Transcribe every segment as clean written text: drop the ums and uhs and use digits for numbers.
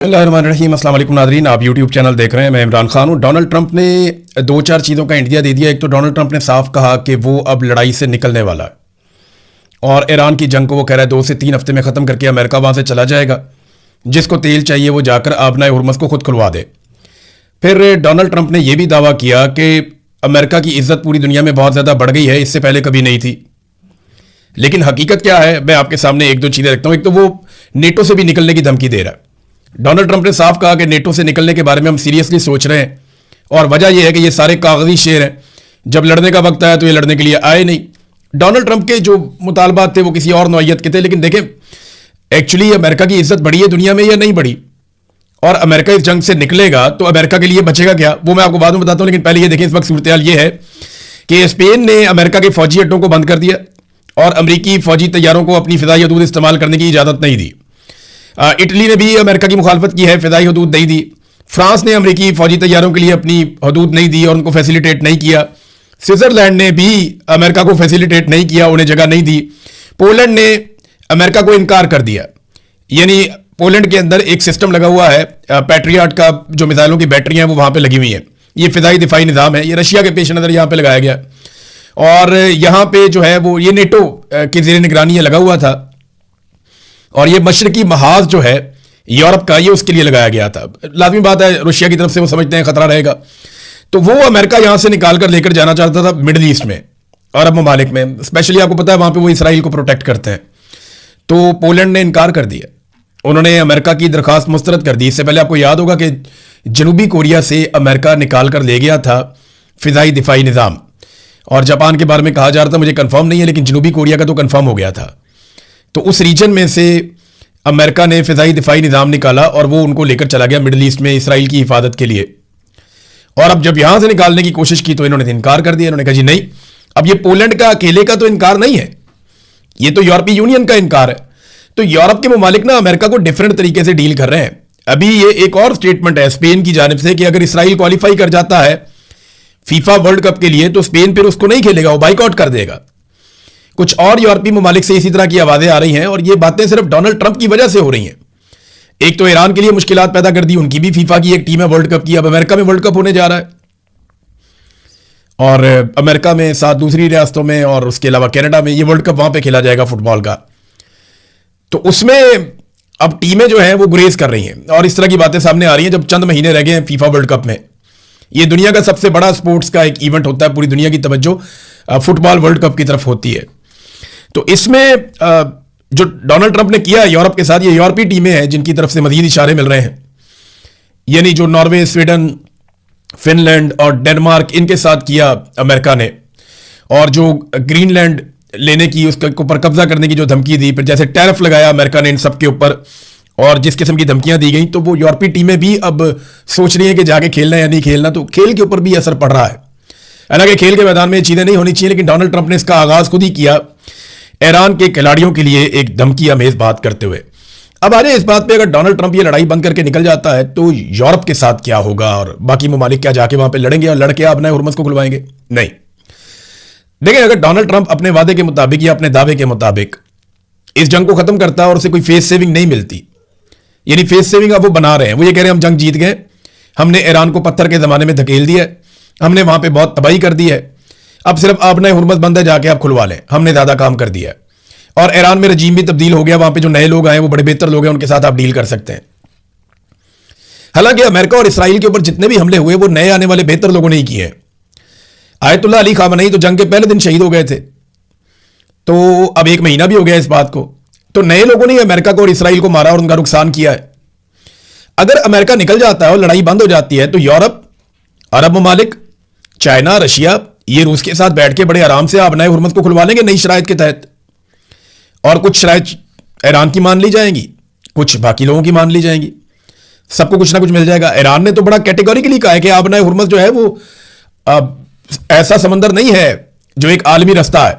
बिस्मिल्लाहिर्रहमानिर्रहीम। अस्सलाम वालेकुम नाज़रीन, आप यूट्यूब चैनल देख रहे हैं। मैं इमरान खान हूँ। डोनाल्ड ट्रंप ने दो चार चीज़ों का इंडिया दे दिया। एक तो डोनाल्ड ट्रंप ने साफ कहा कि वो अब लड़ाई से निकलने वाला है और ईरान की जंग को वो कह रहा है 2 से 3 हफ्ते में ख़त्म करके अमेरिका वहाँ से चला जाएगा। जिसको तेल चाहिए वो जाकर आबनाए हुर्मुज़ को खुद खुलवा दे। फिर डोनाल्ड ट्रंप ने यह भी दावा किया कि अमेरिका की इज्जत पूरी दुनिया में बहुत ज़्यादा बढ़ गई है, इससे पहले कभी नहीं थी। लेकिन हकीकत क्या है, मैं आपके सामने एक दो चीज़ें रखता हूँ। एक तो वो नेटो से भी निकलने की धमकी दे रहा है। डोनाल्ड ट्रंप ने साफ कहा कि नेटो से निकलने के बारे में हम सीरियसली सोच रहे हैं और वजह यह है कि ये सारे कागजी शेर हैं, जब लड़ने का वक्त आया तो ये लड़ने के लिए आए नहीं। डोनाल्ड ट्रंप के जो मुतालबात थे वो किसी और नौइयत के थे। लेकिन देखें, एक्चुअली अमेरिका की इज्जत बढ़ी है दुनिया में या नहीं बढ़ी, और अमेरिका इस जंग से निकलेगा तो अमेरिका के लिए बचेगा क्या, वो मैं आपको बाद में बताता हूँ। लेकिन पहले ये देखें, इस वक्त सूरत हाल ये है कि स्पेन ने अमेरिका के फौजी अड्डों को बंद कर दिया और अमरीकी फौजी तैयारों को अपनी फिजाई हदूद इस्तेमाल करने की इजाज़त नहीं दी। इटली ने भी अमेरिका की मुखालफत की है, फिजाई हदूद नहीं दी। फ्रांस ने अमरीकी फौजी तैयारों के लिए अपनी हदूद नहीं दी और उनको फैसिलिटेट नहीं किया। स्विट्जरलैंड ने भी अमेरिका को फैसिलिटेट नहीं किया, उन्हें जगह नहीं दी। पोलैंड ने अमेरिका को इनकार कर दिया। यानी पोलैंड के अंदर एक सिस्टम लगा हुआ है पैट्रियट का, जो मिसाइलों की बैटरियां हैं वो वहां पे लगी हुई हैं। ये फिजाई दिफाई निज़ाम है, ये रशिया के पेश नज़र यहाँ पे लगाया गया और यहाँ पे जो है वो ये नेटो के ज़ेर निगरानी लगा हुआ था। और ये मशरकी महाज जो है यूरोप का, ये उसके लिए लगाया गया था। लाजमी बात है, रशिया की तरफ से वो समझते हैं खतरा रहेगा, तो वो अमेरिका यहां से निकाल कर लेकर जाना चाहता था मिडिल ईस्ट में, अरब ममालिक में। स्पेशली आपको पता है वहां पे वो इसराइल को प्रोटेक्ट करते हैं। तो पोलैंड ने इनकार कर दिया, उन्होंने अमेरिका की दरखास्त मुस्तरद कर दी। इससे पहले आपको याद होगा कि जनूबी कोरिया से अमेरिका निकाल कर ले गया था फिजाई दिफाई निज़ाम, और जापान के बारे में कहा जा रहा था, मुझे कंफर्म नहीं है, लेकिन जनूबी कोरिया का तो कंफर्म हो गया था। तो उस रीजन में से अमेरिका ने फिजाई दिफाई निज़ाम निकाला और वो उनको लेकर चला गया मिडिल ईस्ट में इसराइल की हिफाजत के लिए। और अब जब यहां से निकालने की कोशिश की तो इन्होंने इनकार कर दिया। इन्होंने कहा जी नहीं, अब ये पोलैंड का अकेले का तो इनकार नहीं है, ये तो यूरोपीय यूनियन का इनकार है। तो यूरोप के ममालिक ना अमेरिका को डिफरेंट तरीके से डील कर रहे हैं। अभी ये एक और स्टेटमेंट है स्पेन की जानिब से कि अगर इसराइल क्वालिफाई कर जाता है फीफा वर्ल्ड कप के लिए तो स्पेन फिर उसको नहीं खेलेगा, वो बाइकआउट कर देगा। कुछ और यूरोपीय ममालिक से इसी तरह की आवाजें आ रही हैं और ये बातें सिर्फ डोनाल्ड ट्रंप की वजह से हो रही हैं। एक तो ईरान के लिए मुश्किलात पैदा कर दी, उनकी भी फीफा की एक टीम है वर्ल्ड कप की, अब अमेरिका में वर्ल्ड कप होने जा रहा है और अमेरिका में 7 दूसरी रियासतों में और उसके अलावा कनाडा में ये वर्ल्ड कप वहां पे खेला जाएगा फुटबॉल का। तो उसमें अब टीमें जो हैं वो गुरेज कर रही हैं और इस तरह की बातें सामने आ रही हैं जब चंद महीने रह गए हैं फीफा वर्ल्ड कप में। ये दुनिया का सबसे बड़ा स्पोर्ट्स का एक इवेंट होता है, पूरी दुनिया की तवज्जो फुटबॉल वर्ल्ड कप की तरफ होती है। तो इसमें जो डोनाल्ड ट्रंप ने किया यूरोप के साथ, ये यूरोपीय टीमें हैं जिनकी तरफ से मजीद इशारे मिल रहे हैं, यानी जो नॉर्वे, स्वीडन, फिनलैंड और डेनमार्क, इनके साथ किया अमेरिका ने। और जो ग्रीनलैंड लेने की, उसके ऊपर कब्जा करने की जो धमकी दी, फिर जैसे टैरिफ लगाया अमेरिका ने इन सब के ऊपर और जिस किस्म की धमकियां दी गई, तो वो यूरोपीय टीमें भी अब सोच रही हैं कि जाके खेलना है या नहीं खेलना। तो खेल के ऊपर भी असर पड़ रहा है। हालांकि खेल के मैदान में ये चीजें नहीं होनी चाहिए, लेकिन डोनाल्ड ट्रंप ने इसका आगाज खुद ही किया ईरान के खिलाड़ियों के लिए एक धमकी अमेज बात करते हुए। अब आ रहे इस बात पे, अगर डोनाल्ड ट्रंप ये लड़ाई बंद करके निकल जाता है तो यूरोप के साथ क्या होगा और बाकी ममालिक क्या जाके वहां पे लड़ेंगे और लड़के अपने हुर्मुज़ को खुलवाएंगे? नहीं। देखिए, अगर डोनाल्ड ट्रंप अपने वादे के मुताबिक या अपने दावे के मुताबिक इस जंग को खत्म करता है और उसे कोई फेस सेविंग नहीं मिलती, यानी फेस सेविंग अब वो बना रहे हैं, वो ये कह रहे हैं हम जंग जीत गए, हमने ईरान को पत्थर के जमाने में धकेल दिया, हमने वहां पे बहुत तबाही कर दी है, अब सिर्फ आपने हुर्मुज़ बंद है, जाके आप खुलवा लें, हमने ज्यादा काम कर दिया है। और ईरान में रजीम भी तब्दील हो गया, वहां पे जो नए लोग आए वो बड़े बेहतर लोग हैं, उनके साथ आप डील कर सकते हैं। हालांकि अमेरिका और इसराइल के ऊपर जितने भी हमले हुए वो नए आने वाले बेहतर लोगों ने ही किए हैं। आयतुल्लाह अली खामेनी तो जंग के पहले दिन शहीद हो गए थे, तो अब 1 महीना भी हो गया इस बात को। तो नए लोगों ने अमेरिका को और इसराइल को मारा और उनका नुकसान किया है। अगर अमेरिका निकल जाता है और लड़ाई बंद हो जाती है तो यूरोप, अरब ममालिक, चाइना, रशिया, ये रूस के साथ बैठ के बड़े आराम से अपने हुर्मुज़ को खुलवा लेंगे नई शराइत के तहत। और कुछ शराइत ईरान की मान ली जाएंगी, कुछ बाकी लोगों की मान ली जाएंगी, सबको कुछ ना कुछ मिल जाएगा। ईरान ने तो बड़ा कैटेगोरिकली कहा है कि अपने हुर्मुज़ जो है वो ऐसा समंदर नहीं है जो एक आलमी रास्ता है,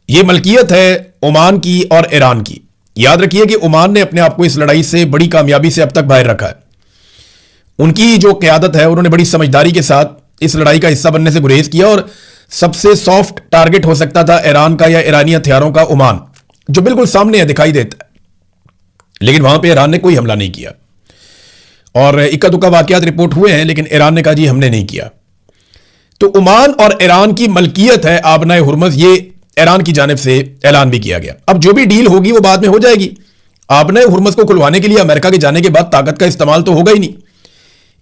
ये मलकियत है ओमान की और ईरान की। याद रखिए कि ओमान ने अपने आप को इस लड़ाई से बड़ी कामयाबी से अब तक बाहर रखा है। उनकी जो क़यादत है, उन्होंने बड़ी समझदारी के साथ इस लड़ाई का हिस्सा बनने से गुरेज किया और सबसे सॉफ्ट टारगेट हो सकता था ईरान का या ईरानी हथियारों का ओमान, जो बिल्कुल सामने है, दिखाई देता है। लेकिन वहां पे ईरान ने कोई हमला नहीं किया। और इक्का दुक्का वाकयात रिपोर्ट हुए हैं, लेकिन ईरान ने कहा जी हमने नहीं किया। तो ओमान और ईरान की मलकियत है आबनाए हुर्मुज़, ये ईरान की जानिब से ऐलान भी किया गया। अब जो भी डील होगी वो बाद में हो जाएगी। आबनाए हुर्मुज़ को खुलवाने के लिए अमेरिका के जाने के बाद ताकत का इस्तेमाल तो होगा ही नहीं,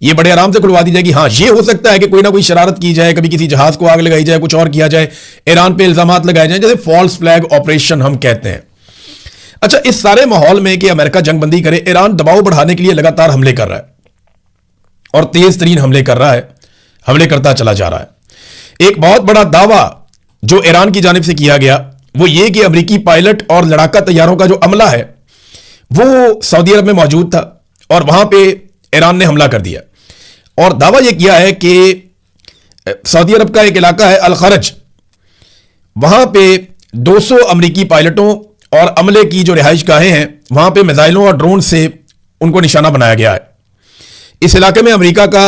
ये बड़े आराम से खुलवा दी जाएगी। हां, ये हो सकता है कि कोई ना कोई शरारत की जाए, कभी किसी जहाज को आग लगाई जाए, कुछ और किया जाए, ईरान पे इल्जामात लगाए जाए, जैसे फॉल्स फ्लैग ऑपरेशन हम कहते हैं। अच्छा, इस सारे माहौल में कि अमेरिका जंगबंदी करे, ईरान दबाव बढ़ाने के लिए लगातार हमले कर रहा है और तेज तरीन हमले कर रहा है, हमले करता चला जा रहा है। एक बहुत बड़ा दावा जो ईरान की जानिब से किया गया वो ये कि अमेरिकी पायलट और लड़ाका तैयारों का जो अमला है वो सऊदी अरब में मौजूद था और वहां पे ईरान ने हमला कर दिया। और दावा यह किया है कि सऊदी अरब का एक इलाका है अल खरज, वहां पे 200 अमेरिकी पायलटों और अमले की जो रिहाइश गाहें हैं वहां पे मिसाइलों और ड्रोन से उनको निशाना बनाया गया है। इस इलाके में अमेरिका का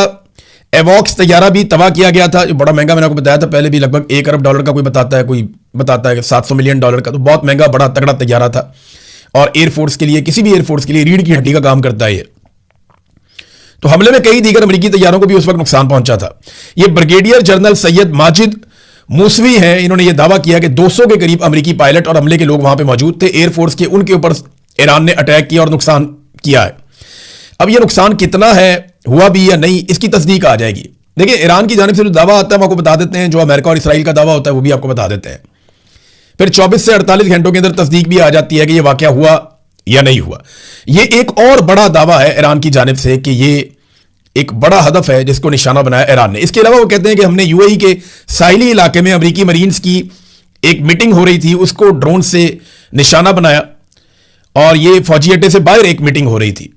एवॉक्स तैयारा भी तबाह किया गया था, जो बड़ा महंगा, मैंने आपको बताया था पहले भी, लगभग $1 अरब का कोई बताता है कि $700 मिलियन का, तो बहुत महंगा बड़ा तगड़ा तैयारा था। और एयरफोर्स के लिए, किसी भी एयरफोर्स के लिए रीढ़ की हड्डी का काम करता है ये। तो हमले में कई दीगर अमेरिकी तैयारों को भी उस वक्त नुकसान पहुंचा था। ये ब्रिगेडियर जनरल सैयद माजिद मूसवी हैं, इन्होंने ये दावा किया कि 200 के करीब अमेरिकी पायलट और अमले के लोग वहां पे मौजूद थे एयरफोर्स के, उनके ऊपर ईरान ने अटैक किया और नुकसान किया है। अब ये नुकसान कितना है, हुआ भी या नहीं, इसकी तस्दीक आ जाएगी। देखिए, ईरान की जानिब से जो दावा आता है हम आपको बता देते हैं, जो अमेरिका और इसराइल का दावा होता है वो भी आपको बता देते हैं। फिर 24 से 48 घंटों के अंदर तस्दीक भी आ जाती है कि ये वाकया हुआ या नहीं हुआ। ये एक और बड़ा दावा है ईरान की जानिब से कि ये एक बड़ा हदफ है जिसको निशाना बनाया ईरान ने। इसके अलावा वो कहते हैं कि हमने यूएई के साहिली इलाके में अमेरिकी मरीन्स की एक मीटिंग हो रही थी, उसको ड्रोन से निशाना बनाया और ये फौजी अड्डे से बाहर एक मीटिंग हो रही थी,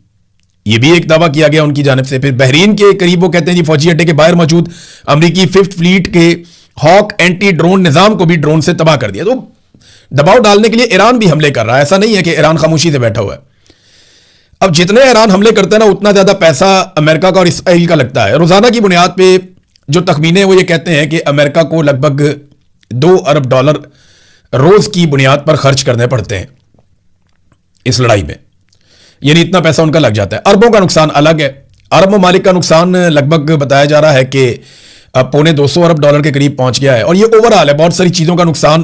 ये भी एक दावा किया गया उनकी जानिब से। फिर बहरीन के करीब वो कहते हैं जी फौजी अड्डे के बाहर मौजूद अमेरिकी 5th फ्लीट के हॉक एंटी ड्रोन निजाम को भी ड्रोन से तबाह कर दिया। तो दबाव डालने के लिए ईरान भी हमले कर रहा है, ऐसा नहीं है कि ईरान खामोशी से बैठा हुआ है। अब जितने ईरान हमले करता है ना, उतना ज्यादा पैसा अमेरिका का और इसराइल का लगता है। रोजाना की बुनियाद पे जो तखमीने वो ये कहते हैं कि अमेरिका को लगभग $2 अरब रोज की बुनियाद पर खर्च करने पड़ते हैं इस लड़ाई में, यानी इतना पैसा उनका लग जाता है। अरबों का नुकसान अलग है, अरब ममालिक का नुकसान लगभग बताया जा रहा है कि $250 अरब के करीब पहुंच गया है। और ये ओवरऑल है, बहुत सारी चीजों का नुकसान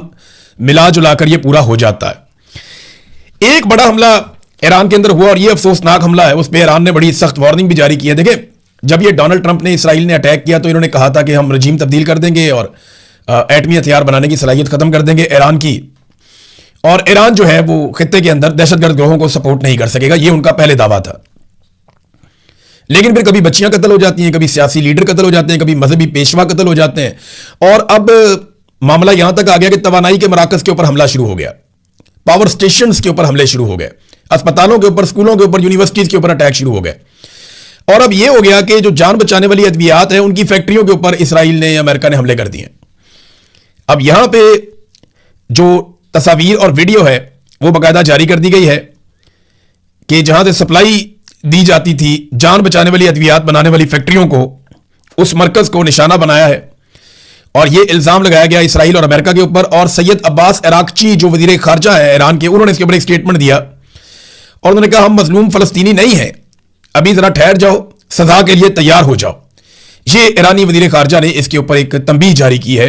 मिला जुलाकर ये पूरा हो जाता है। एक बड़ा हमला ईरान के अंदर हुआ और ये अफसोसनाक हमला है, उस पर ईरान ने बड़ी सख्त वार्निंग भी जारी की है। देखिए, जब ये डोनाल्ड ट्रंप ने इसराइल ने अटैक किया तो इन्होंने कहा था कि हम रजीम तब्दील कर देंगे और एटमी हथियार बनाने की सलाहियत खत्म कर देंगे ईरान की, और ईरान जो है वो खित्ते के अंदर दहशतगर्द ग्रोहों को सपोर्ट नहीं कर सकेगा, ये उनका पहले दावा था। लेकिन फिर कभी बच्चियां कत्ल हो जाती हैं, कभी सियासी लीडर कत्ल हो जाते हैं, कभी मजहबी पेशवा कत्ल हो जाते हैं, और अब मामला यहां तक आ गया कि तवानाई के मराकज के ऊपर हमला शुरू हो गया, पावर स्टेशन के ऊपर हमले शुरू हो गए, अस्पतालों के ऊपर, स्कूलों के ऊपर, यूनिवर्सिटीज के ऊपर अटैक शुरू हो गए। और अब यह हो गया कि जो जान बचाने वाली अद्वियात है उनकी फैक्ट्रियों के ऊपर इसराइल ने, अमेरिका ने हमले कर दिए। अब यहां पे जो तस्वीर और वीडियो है वो बाकायदा जारी कर दी गई है कि जहां से सप्लाई दी जाती थी जान बचाने वाली अद्वियात बनाने वाली फैक्ट्रियों को, उस मरकज को निशाना बनाया है और यह इल्जाम लगाया गया इसराइल और अमेरिका के ऊपर। और सैयद अब्बास अराक्ची जो वजीर खारजा है ईरान के, उन्होंने इसके ऊपर एक स्टेटमेंट दिया और उन्होंने कहा हम मजलूम फलस्तीनी नहीं हैं, अभी जरा ठहर जाओ, सजा के लिए तैयार हो जाओ। ये ईरानी वजीर खारजा ने इसके ऊपर एक तंबीह जारी की है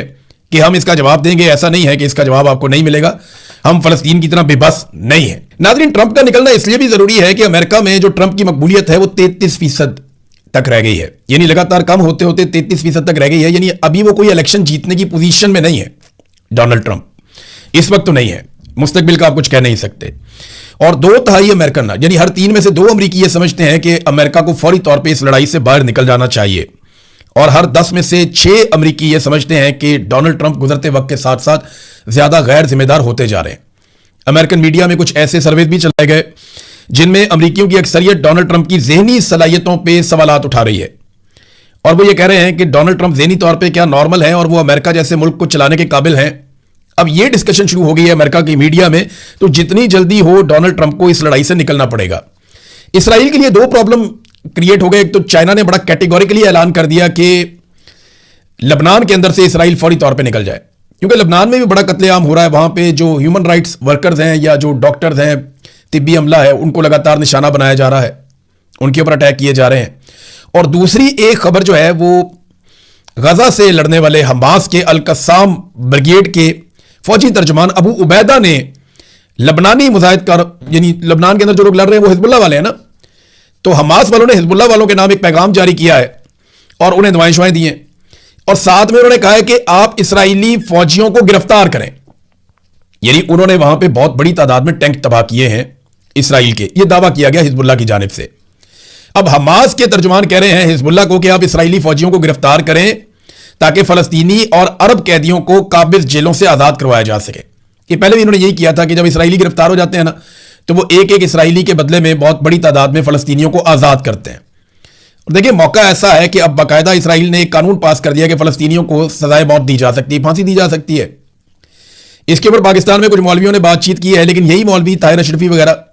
कि हम इसका जवाब देंगे, ऐसा नहीं है कि इसका जवाब आपको नहीं मिलेगा, हम फलस्तीन की तरह बेबस नहीं है। नाज़रीन, ट्रंप का निकलना इसलिए भी जरूरी है कि अमेरिका में जो ट्रंप की मकबूलियत है वो 33% तक रह गई है, यानी लगातार कम होते होते 33% तक रह गई है। यानी अभी वो कोई इलेक्शन जीतने की पोजीशन में नहीं है डोनाल्ड ट्रंप, इस वक्त तो नहीं है, मुस्तकबिल का आप कुछ कह नहीं सकते। और 2/3 अमेरिकन, यानी हर 3 में से 2 अमेरिकी ये समझते हैं कि अमेरिका को फौरी तौर पर इस लड़ाई से बाहर निकल जाना चाहिए, और हर 10 में से 6 अमेरिकी ये समझते हैं कि डोनाल्ड ट्रंप गुजरते वक्त के साथ साथ ज्यादा गैर जिम्मेदार होते जा रहे हैं। अमेरिकन मीडिया में कुछ ऐसे सर्वे भी चलाए गए जिनमें अमेरिकियों की अक्सरियत डोनाल्ड ट्रंप की ज़हनी सलाहियतों पे सवालात उठा रही है, और वो ये कह रहे हैं कि डोनाल्ड ट्रंप ज़हनी तौर पे क्या नॉर्मल है और वो अमेरिका जैसे मुल्क को चलाने के काबिल हैं। अब ये डिस्कशन शुरू हो गई है अमेरिका की मीडिया में, तो जितनी जल्दी हो डोनाल्ड ट्रंप को इस लड़ाई से निकलना पड़ेगा। इसराइल के लिए 2 प्रॉब्लम क्रिएट हो गए। एक तो चाइना ने बड़ा कैटेगोरिकली ऐलान कर दिया कि लबनान के अंदर से इसराइल फौरी तौर पे निकल जाए, क्योंकि लबनान में भी बड़ा कत्लेआम हो रहा है, वहां पे जो ह्यूमन राइट्स वर्कर्स हैं या जो डॉक्टर्स हैं, तिब्बी हमला है, उनको लगातार निशाना बनाया जा रहा है, उनके ऊपर अटैक किए जा रहे हैं। और दूसरी एक खबर जो है वो गजा से लड़ने वाले हमास के अल कस्साम ब्रिगेड के फौजी तर्जुमान अबू उबैदा ने लबनानी मुजाहिदकार, यानी लबनान के अंदर जो लोग लड़ रहे हैं वो हिजबुल्लाह वाले हैं ना, तो हमास वालों ने हिजबुल्लाह वालों के नाम एक पैगाम जारी किया है और उन्हें दुआएं शुआएं दी हैं, और साथ में उन्होंने कहा है कि आप इसराइली फौजियों को गिरफ्तार करें। यानी उन्होंने वहां पे बहुत बड़ी तादाद में टैंक तबाह किए हैं इसराइल के, यह दावा किया गया हिजबुल्लाह की जानिब से। अब हमास के तर्जुमान कह रहे हैं हिजबुल्लाह को कि आप इसराइली फौजियों को गिरफ्तार करें ताकि फलस्तीनी और अरब कैदियों को काबिज जेलों से आजाद करवाया जा सके। कि पहले भी इन्होंने यही किया था कि जब इसराइली गिरफ्तार हो जाते हैं ना, तो वो एक एक इसराइली के बदले में बहुत बड़ी तादाद में फलस्तीनियों को आजाद करते हैं। और देखिए, मौका ऐसा है कि अब बाकायदा इसराइल ने एक कानून पास कर दिया कि फलस्तीनियों को सजाए मौत दी जा सकती है, फांसी दी जा सकती है। इसके ऊपर पाकिस्तान में कुछ मौलवियों ने बातचीत की है, लेकिन यही मौलवी ताहिर अशरफी वगैरह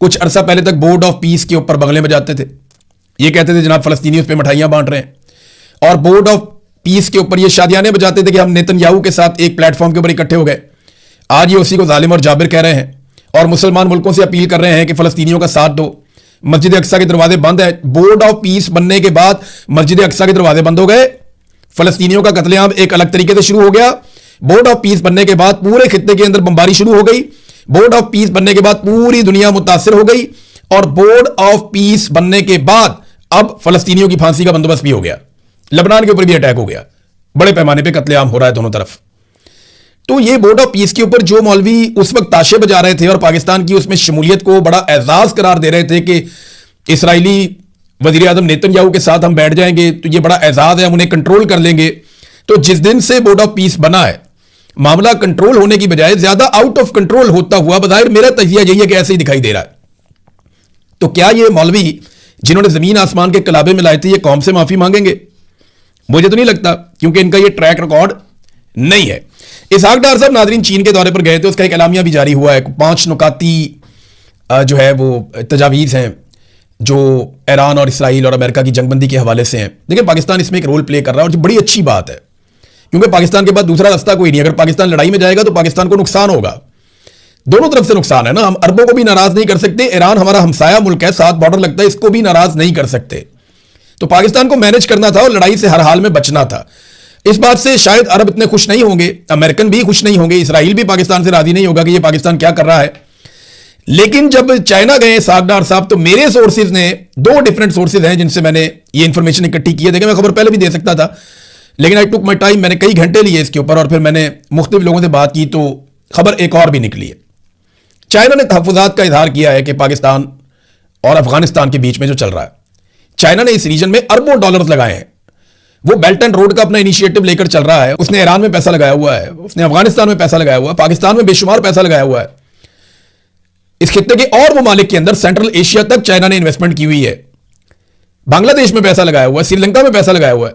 कुछ अरसा पहले तक बोर्ड ऑफ पीस के ऊपर बगले में जाते थे, ये कहते थे जनाब फलस्तीनी उस पर मिठाइयां बांट रहे हैं, और बोर्ड ऑफ पीस के ऊपर ये शादियाने बजाते थे कि हम नेतन्याहू के साथ एक प्लेटफॉर्म के ऊपर इकट्ठे हो गए। आज ये उसी को जालिम और जाबिर कह रहे हैं और मुसलमान मुल्कों से अपील कर रहे हैं कि फलस्तीनियों का साथ दो। मस्जिद अक्सा के दरवाजे बंद है, बोर्ड ऑफ पीस बनने के बाद मस्जिद अक्सा के दरवाजे बंद हो गए, फलस्तीनियों का कत्लेआम एक अलग तरीके से शुरू हो गया। बोर्ड ऑफ पीस बनने के बाद पूरे खित्ते के अंदर बमबारी शुरू हो गई, बोर्ड ऑफ पीस बनने के बाद पूरी दुनिया मुतासिर हो गई, और बोर्ड ऑफ पीस बनने के बाद अब फलस्तीनियों की फांसी का बंदोबस्त भी हो गया, लेबनान के ऊपर भी अटैक हो गया, बड़े पैमाने पर कत्लेआम हो रहा है दोनों तरफ। तो ये बोर्ड ऑफ पीस के ऊपर जो मौलवी उस वक्त ताशे बजा रहे थे और पाकिस्तान की उसमें शमूलियत को बड़ा एजाज करार दे रहे थे कि इसराइली वजीर आजम नेतन्याहू के साथ हम बैठ जाएंगे तो ये बड़ा एजाज है, हम उन्हें कंट्रोल कर लेंगे। तो जिस दिन से बोर्ड ऑफ पीस बना है, मामला कंट्रोल होने की बजाय ज्यादा आउट ऑफ कंट्रोल होता हुआ बज़ाहिर मेरा तजिया यही है कि ऐसे ही दिखाई दे रहा है। तो क्या ये मौलवी जिन्होंने जमीन आसमान के कलाबे में लाए थे ये कौम से माफी मांगेंगे? मुझे तो नहीं लगता, क्योंकि इनका ये ट्रैक रिकॉर्ड नहीं है। इसहाक डार साहब नाजरीन चीन के दौरे पर गए थे, उसका एक एलामिया भी जारी हुआ है, 5 नुकाती जो है वो तजावीज़ हैं जो ईरान और इसराइल और अमेरिका की जंगबंदी के हवाले से हैं। देखिए, पाकिस्तान इसमें एक रोल प्ले कर रहा है और जो बड़ी अच्छी बात है, क्योंकि पाकिस्तान के बाद दूसरा रास्ता कोई नहीं। अगर पाकिस्तान लड़ाई में जाएगा तो पाकिस्तान को नुकसान होगा, दोनों तरफ से नुकसान है ना। हम अरबों को भी नाराज नहीं कर सकते, ईरान हमारा हमसाया मुल्क है, साथ बॉर्डर लगता है, इसको भी नाराज नहीं कर सकते। तो पाकिस्तान को मैनेज करना था और लड़ाई से हर हाल में बचना था। इस बात से शायद अरब इतने खुश नहीं होंगे, अमेरिकन भी खुश नहीं होंगे, इसराइल भी पाकिस्तान से राजी नहीं होगा कि ये पाकिस्तान क्या कर रहा है। लेकिन जब चाइना गए सागदार साहब, तो मेरे सोर्सेज ने, 2 डिफरेंट सोर्सेज हैं जिनसे मैंने ये इंफॉर्मेशन इकट्ठी की है। देखिए, मैं खबर पहले भी दे सकता था, लेकिन आई टुक माई टाइम, मैंने कई घंटे लिए इसके ऊपर और फिर मैंने मुख्तलिफ लोगों से बात की तो खबर एक और भी निकली है। चाइना ने तहफ़्फ़ुज़ात का इजहार किया है कि पाकिस्तान और अफगानिस्तान के बीच में जो चल रहा है, चाइना ने इस रीजन में अरबों डॉलर्स लगाए हैं। वो बेल्ट एंड रोड का अपना इनिशिएटिव लेकर चल रहा है, उसने ईरान में पैसा लगाया हुआ है, उसने अफगानिस्तान में पैसा लगाया हुआ है, पाकिस्तान में बेशुमार पैसा लगाया हुआ है। इस खित्ते के और ममालिक के अंदर सेंट्रल एशिया तक चाइना ने इन्वेस्टमेंट की हुई है, बांग्लादेश में पैसा लगाया हुआ है, श्रीलंका में पैसा लगाया हुआ है।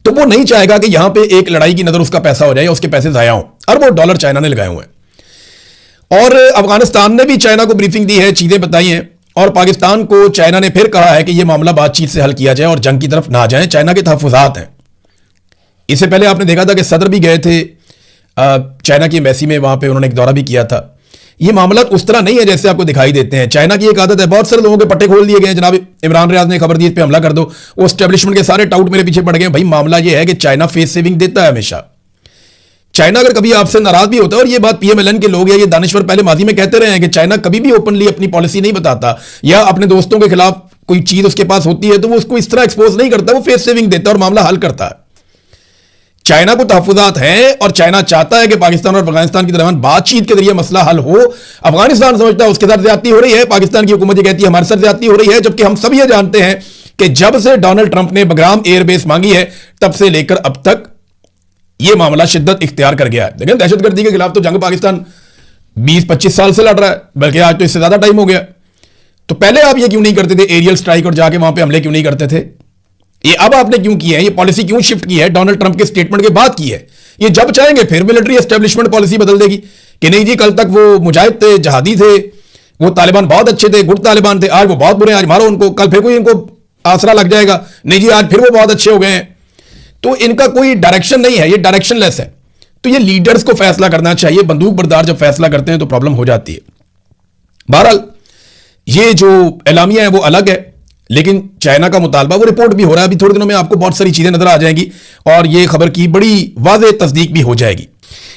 तो वो नहीं चाहेगा कि यहां पे एक लड़ाई की नजर उसका पैसा हो जाए, उसके पैसे जाया हों। अरबों डॉलर चाइना ने लगाए हुए हैं। और अफगानिस्तान ने भी चाइना को ब्रीफिंग दी है, चीजें बताई हैं, और पाकिस्तान को चाइना ने फिर कहा है कि यह मामला बातचीत से हल किया जाए और जंग की तरफ ना जाए। चाइना के तहफ़्फ़ुज़ात हैं। इससे पहले आपने देखा था कि सदर भी गए थे चाइना की एम्बेसी में, वहां पे उन्होंने एक दौरा भी किया था। ये मामला उस तरह नहीं है जैसे आपको दिखाई देते हैं। चाइना की एक आदत है, बहुत सारे लोगों के पट्टे खोल दिए गए, जनाब इमरान रियाज ने खबर दी इस पे हमला कर दो, वो एस्टेब्लिशमेंट के सारे टाउट मेरे पीछे पड़ गए। भाई, मामला ये है कि चाइना फेस सेविंग देता है हमेशा। चाइना अगर कभी आपसे नाराज भी होता है, और ये बात पीएमएलएन के लोग या ये दानिश्वर पहले माजी में कहते रहे हैं कि चाइना कभी भी ओपनली अपनी पॉलिसी नहीं बताता, या अपने दोस्तों के खिलाफ कोई चीज उसके पास होती है तो वो उसको इस तरह एक्सपोज नहीं करता, वो फेस सेविंग देता है और मामला हल करता है। चाइना को तहफ़्फ़ुज़ात हैं और चाइना चाहता है कि पाकिस्तान और अफगानिस्तान के दरमियान बातचीत के जरिए मसला हल हो। अफगानिस्तान समझता है उसके साथ ज्यादती हो रही है, पाकिस्तान की हुकूमत ये कहती है हमारे साथ ज्यादती हो रही है, जबकि हम सब ये जानते हैं कि जब से डोनाल्ड ट्रंप ने बग्राम एयरबेस मांगी है तब से लेकर अब तक यह मामला शिद्दत इख्तियार कर गया है। लेकिन दहशतगर्दी के खिलाफ तो जंग पाकिस्तान 20-25 साल से लड़ रहा है, बल्कि आज तो इससे ज्यादा टाइम हो गया। तो पहले आप ये क्यों नहीं करते थे, एरियल स्ट्राइक और जाके वहां पे हमले क्यों नहीं करते थे? ये अब आपने क्यों किया है? ये पॉलिसी क्यों शिफ्ट की है? डोनाल्ड ट्रंप के स्टेटमेंट के बाद की है। ये जब चाहेंगे फिर मिलिट्री एस्टेब्लिशमेंट पॉलिसी बदल देगी कि नहीं जी, कल तक वो मुजाहिद थे, जहादी थे, वो तालिबान बहुत अच्छे थे, गुड तालिबान थे, आज वो बहुत बुरे हैं, आज मारो उनको, कल फिर कोई इनको आसरा लग जाएगा, नहीं जी आज फिर वो बहुत अच्छे हो गए हैं। तो इनका कोई डायरेक्शन नहीं है, ये डायरेक्शनलेस है। तो ये लीडर्स को फैसला करना चाहिए, बंदूक बरदार जब फैसला करते हैं तो प्रॉब्लम हो जाती है। बहरहाल ये जो एलामिया है वो अलग है, लेकिन चाइना का मुतालबा वो रिपोर्ट भी हो रहा है। अभी थोड़े दिनों में आपको बहुत सारी चीजें नजर आ जाएंगी और ये खबर की बड़ी वाज़ेह तस्दीक भी हो जाएगी।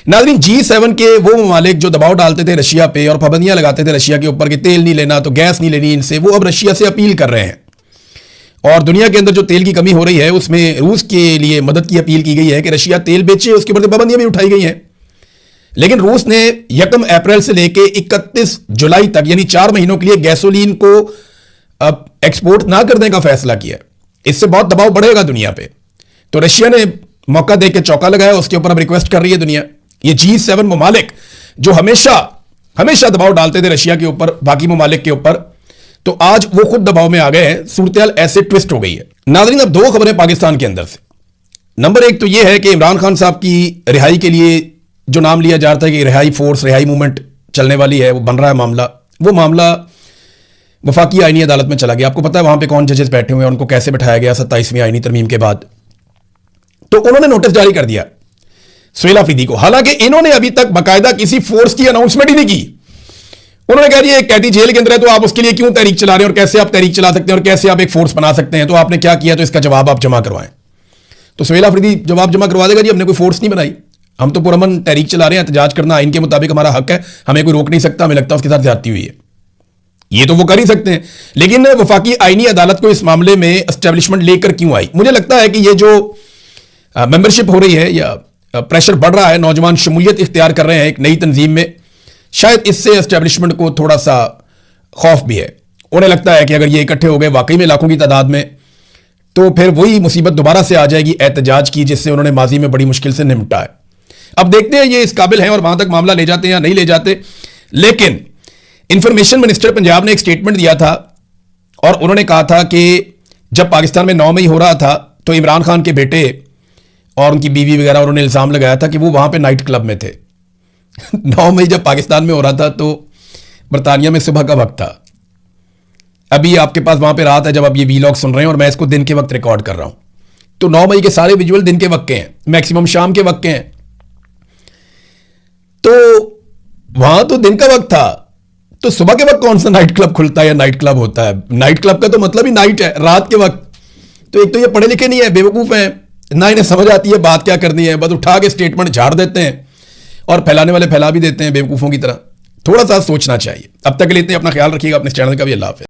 नाज़रीन, G7 के वो ममालिक जो दबाव डालते थे रशिया पे और पाबंदियां लगाते थे रशिया के ऊपर कि तेल नहीं लेना तो गैस नहीं लेनी इनसे, वो अब रशिया से अपील कर रहे हैं और दुनिया के अंदर जो तेल की कमी हो रही है उसमें रूस के लिए मदद की अपील की गई है कि रशिया तेल बेचे, उसके ऊपर पाबंदियां भी उठाई गई हैं। लेकिन रूस ने 1 अप्रैल से लेकर 31 जुलाई तक यानी 4 महीनों के लिए गैसोलीन को अब एक्सपोर्ट ना करने का फैसला किया। इससे बहुत दबाव बढ़ेगा दुनिया पे, तो रशिया ने मौका देकर चौका लगाया, उसके ऊपर अब रिक्वेस्ट कर रही है दुनिया। ये G7 ममालिक जो हमेशा हमेशा दबाव डालते थे रशिया के ऊपर, बाकी ममालिक के ऊपर, तो आज वो खुद दबाव में आ गए हैं। सूरत ऐसे ट्विस्ट हो गई है। नाज़रीन, अब 2 खबरें पाकिस्तान के अंदर से। नंबर 1 तो यह है कि इमरान खान साहब की रिहाई के लिए जो नाम लिया जा रहा था कि रिहाई फोर्स, रिहाई मूवमेंट चलने वाली है, वो बन रहा है मामला। वो मामला वफाकी आईनी अदालत में चला गया। आपको पता है वहां पे कौन जजेस बैठे हुए हैं, उनको कैसे बिठाया गया 27वीं आईनी तरमीम के बाद। तो उन्होंने नोटिस जारी कर दिया सुहेल अफरीदी को। हालांकि इन्होंने अभी तक बाकायदा किसी फोर्स की अनाउंसमेंट ही नहीं की। उन्होंने कहा ये एक कैदी जेल के अंदर है तो आप उसके लिए क्यों तहरीक चला रहे हैं और कैसे आप तहरीक चला सकते हैं और कैसे आप एक फोर्स बना सकते हैं, तो आपने क्या किया, तो इसका जवाब आप जमा करवाएं। तो सुहेल अफरीदी जवाब जमा करवा देगा, जी हमने कोई फोर्स नहीं बनाई, हम तो पुरअमन तहरीक चला रहे हैं, एहतजाज करना आइन के मुताबिक हमारा हक है, हमें कोई रोक नहीं सकता, हमें लगता है उसके साथ ज्यादती हुई है, ये तो वो कर ही सकते हैं। लेकिन वफाकी आईनी अदालत को इस मामले में एस्टेब्लिशमेंट लेकर क्यों आई? मुझे लगता है कि ये जो मेंबरशिप हो रही है या प्रेशर बढ़ रहा है, नौजवान शमूलियत इख्तियार कर रहे हैं एक नई तंजीम में, शायद इससे एस्टेब्लिशमेंट को थोड़ा सा खौफ भी है। उन्हें लगता है कि अगर ये इकट्ठे हो गए वाकई में लाखों की तादाद में, तो फिर वही मुसीबत दोबारा से आ जाएगी एहतजाज की, जिससे उन्होंने माजी में बड़ी मुश्किल से निपटा है। अब देखते हैं ये इस काबिल हैं और वहां तक मामला ले जाते हैं या नहीं ले जाते। लेकिन इंफॉर्मेशन मिनिस्टर पंजाब ने एक स्टेटमेंट दिया था और उन्होंने कहा था कि जब पाकिस्तान में 9 मई हो रहा था तो इमरान खान के बेटे और उनकी बीवी वगैरह, उन्होंने इल्जाम लगाया था कि वो वहां पे नाइट क्लब में थे। 9 मई जब पाकिस्तान में हो रहा था तो बरतानिया में सुबह का वक्त था। अभी आपके पास वहां पे रात है जब आप ये वीलॉग सुन रहे हैं और मैं इसको दिन के वक्त रिकॉर्ड कर रहा हूं। तो 9 मई के सारे विजुअल दिन के वक्त के हैं, मैक्सिमम शाम के वक्त के हैं। तो वहां तो दिन का वक्त था, तो सुबह के वक्त कौन सा नाइट क्लब खुलता है या नाइट क्लब होता है? नाइट क्लब का तो मतलब ही नाइट है, रात के वक्त। तो एक तो ये पढ़े लिखे नहीं है, बेवकूफ हैं, ना इन्हें समझ आती है बात क्या करनी है, बस उठा के स्टेटमेंट झाड़ देते हैं और फैलाने वाले फैला भी देते हैं बेवकूफों की तरह। थोड़ा सा सोचना चाहिए। अब तक के लिए इतने, अपना ख्याल रखिएगा, अपने चैनल का भी। अल्लाह हाफ़िज़।